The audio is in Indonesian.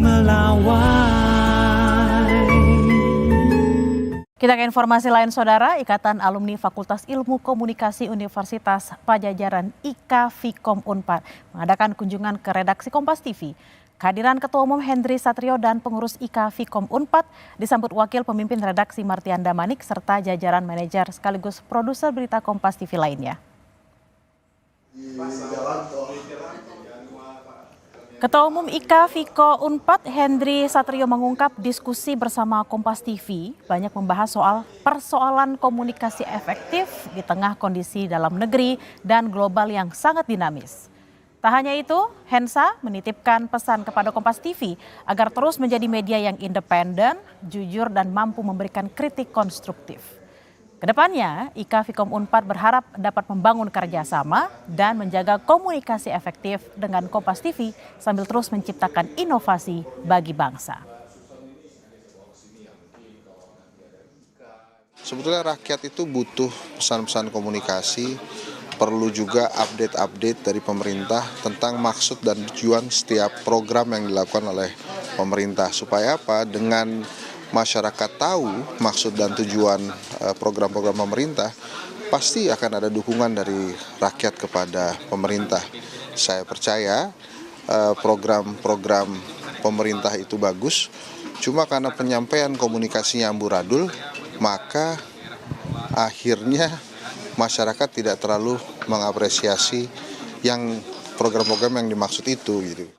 melawai. Kita ke informasi lain, Saudara. Ikatan Alumni Fakultas Ilmu Komunikasi Universitas Padjadjaran IKA Fikom Unpad mengadakan kunjungan ke redaksi Kompas TV. Kehadiran Ketua Umum Hendry Satrio dan pengurus IKA Fikom Unpad disambut wakil pemimpin redaksi Martian Damanik serta jajaran manajer sekaligus produser berita Kompas TV lainnya. Ketua Umum IKA Fikom Unpad Hendry Satrio mengungkap diskusi bersama Kompas TV banyak membahas soal persoalan komunikasi efektif di tengah kondisi dalam negeri dan global yang sangat dinamis. Tak hanya itu, Hensa menitipkan pesan kepada Kompas TV agar terus menjadi media yang independen, jujur dan mampu memberikan kritik konstruktif. Kedepannya, IKA Fikom Unpad berharap dapat membangun kerjasama dan menjaga komunikasi efektif dengan Kompas TV sambil terus menciptakan inovasi bagi bangsa. Sebetulnya rakyat itu butuh pesan-pesan komunikasi, perlu juga update-update dari pemerintah tentang maksud dan tujuan setiap program yang dilakukan oleh pemerintah. Supaya apa? Dengan masyarakat tahu maksud dan tujuan program-program pemerintah, pasti akan ada dukungan dari rakyat kepada pemerintah. Saya percaya program-program pemerintah itu bagus, cuma karena penyampaian komunikasinya amburadul, maka akhirnya masyarakat tidak terlalu mengapresiasi yang program-program yang dimaksud itu gitu.